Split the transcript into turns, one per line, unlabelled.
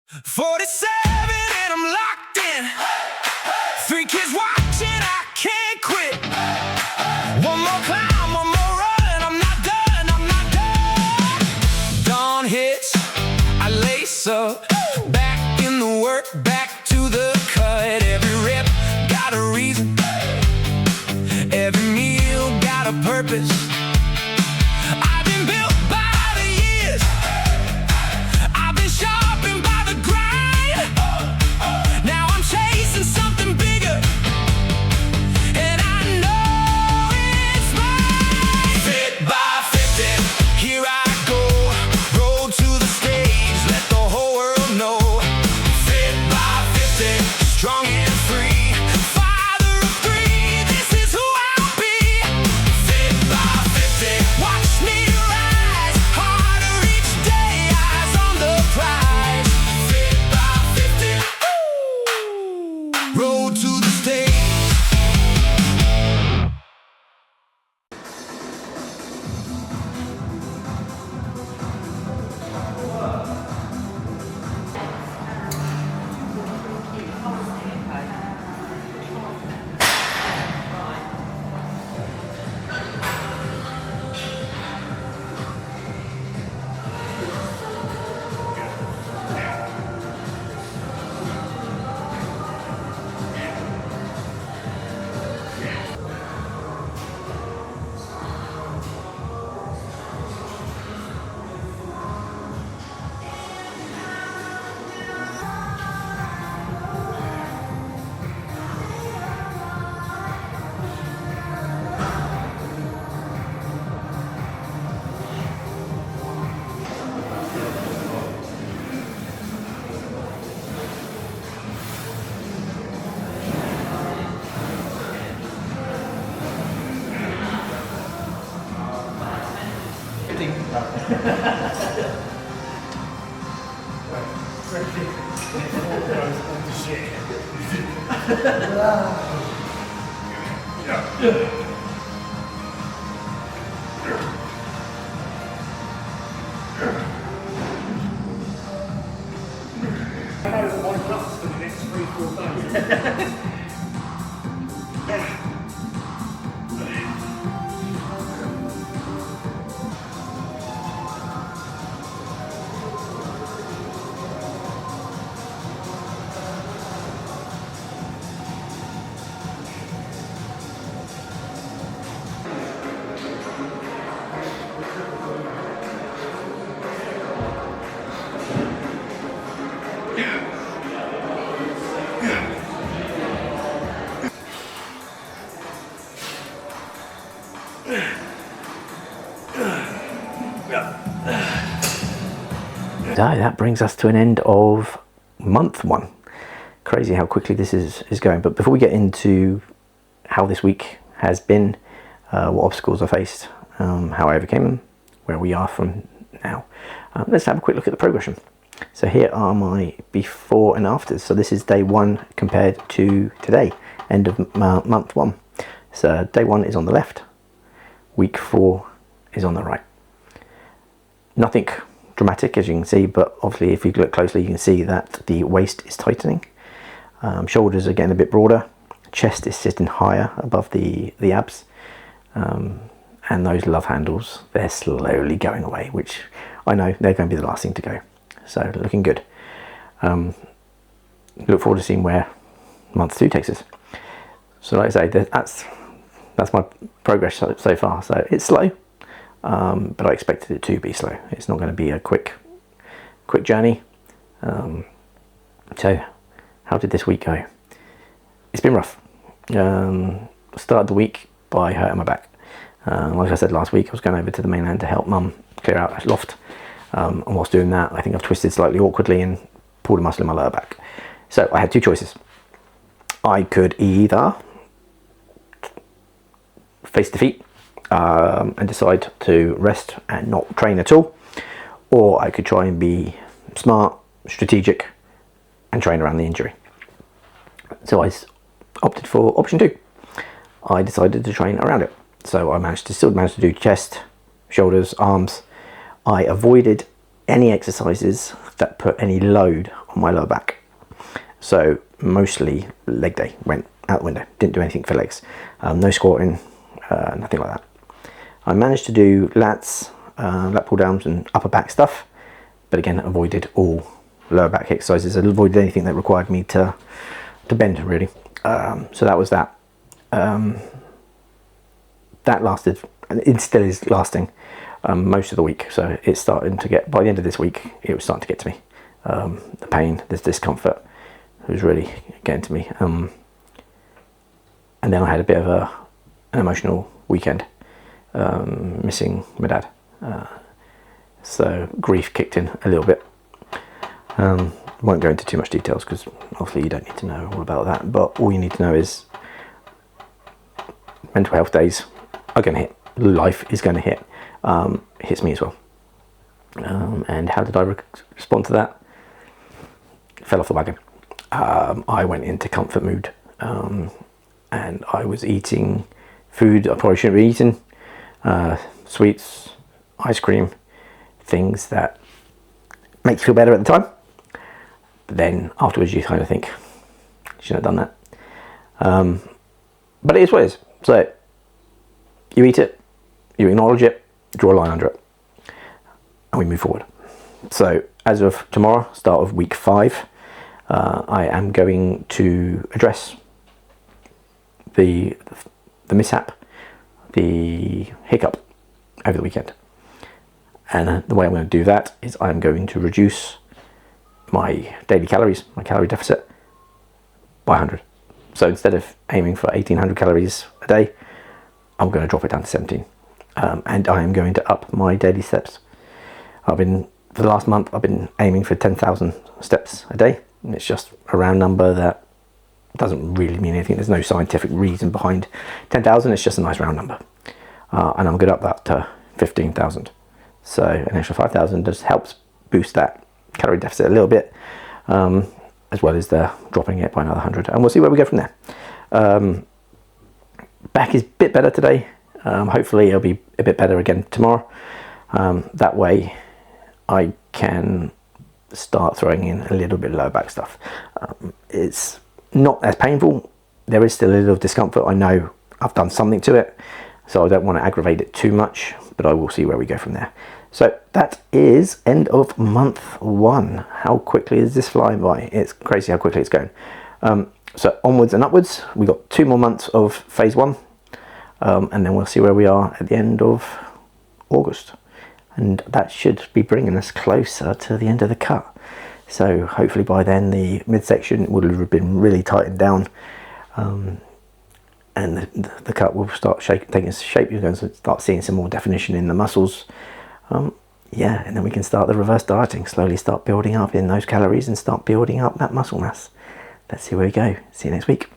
47 and I'm locked in. 3 kids watching, I can't quit. One more climb, one more run. I'm not done, I'm not done. Dawn hits, I lace up. Back in the work, back to the cut. Every rep got a reason. Every meal got a purpose. I've been built by the years. I've been sharpened by the grind. Now I'm chasing something bigger, and I know it's mine. Fit by 50, here I go. Road to the stage, let the whole world know. Fit by 50, strong and free. Father of 3, this is who I'll be. Fit by 50, watch me rise. Harder each day, eyes on the prize. Fit by 50, ooh. Road to the stage.
So that brings us to an end of month 1. Crazy how quickly this is going. But before we get into how this week has been, what obstacles I faced, how I overcame them, where we are from now, let's have a quick look at the progression. So here are my before and afters. So this is day 1 compared to today, end of month 1. So day 1 is on the left, week 4 is on the right. Nothing dramatic, as you can see, but obviously if you look closely you can see that the waist is tightening, shoulders are getting a bit broader, chest is sitting higher above the abs, and those love handles, they're slowly going away, which I know they're going to be the last thing to go. So looking good. Look forward to seeing where month 2 takes us. So like I say, that's my progress so far. So it's slow, but I expected it to be slow. It's not going to be a quick journey. So how did this week go? It's been rough. Started the week by hurting my back. Like I said last week, I was going over to the mainland to help Mum clear out a loft, and whilst doing that I think I've twisted slightly awkwardly and pulled a muscle in my lower back. So I had 2 choices. I could either face defeat and decide to rest and not train at all, or I could try and be smart, strategic, and train around the injury. So I opted for option 2. I decided to train around it. So I still managed to do chest, shoulders, arms. I avoided any exercises that put any load on my lower back. So mostly leg day went out the window. Didn't do anything for legs. No squatting, nothing like that. I managed to do lats, lat pull downs and upper back stuff, but again avoided all lower back exercises. I avoided anything that required me to bend really. So that was that. That lasted, and it still is lasting, most of the week. So it's starting to get, by the end of this week, it was starting to get to me. The pain, this discomfort was really getting to me. And then I had a bit of an emotional weekend, missing my dad. So grief kicked in a little bit. Won't go into too much details because obviously you don't need to know all about that, but all you need to know is mental health days are going to hit. Life is going to hit. Hits me as well. And how did I respond to that? Fell off the wagon. I went into comfort mood, and I was eating food I probably shouldn't be eating, sweets, ice cream, things that make you feel better at the time, but then afterwards you kind of think, shouldn't have done that. But it is what it is. So you eat it, you acknowledge it, draw a line under it, and we move forward. So as of tomorrow, start of week 5, I am going to address the mishap, the hiccup over the weekend. And the way I'm going to do that is I'm going to reduce my daily calories, my calorie deficit, by 100. So instead of aiming for 1800 calories a day, I'm going to drop it down to 17. And I am going to up my daily steps. For the last month, I've been aiming for 10,000 steps a day. And it's just a round number that doesn't really mean anything. There's no scientific reason behind 10,000. It's just a nice round number. And I'm going to up that to 15,000. So an extra 5,000 just helps boost that calorie deficit a little bit, as well as the dropping it by another 100. And we'll see where we go from there. Back is a bit better today. Hopefully it'll be a bit better again tomorrow. That way I can start throwing in a little bit of lower back stuff. It's not as painful. There is still a little discomfort. I know I've done something to it, so I don't want to aggravate it too much, but I will see where we go from there. So that is end of month 1. How quickly is this flying by? It's crazy how quickly it's going. So onwards and upwards. We've got 2 more months of phase 1, and then we'll see where we are at the end of August. And that should be bringing us closer to the end of the cut. So hopefully by then the midsection will have been really tightened down, and the cut will start taking shape. You're going to start seeing some more definition in the muscles. Yeah, and then we can start the reverse dieting, slowly start building up in those calories and start building up that muscle mass. Let's see where we go. See you next week.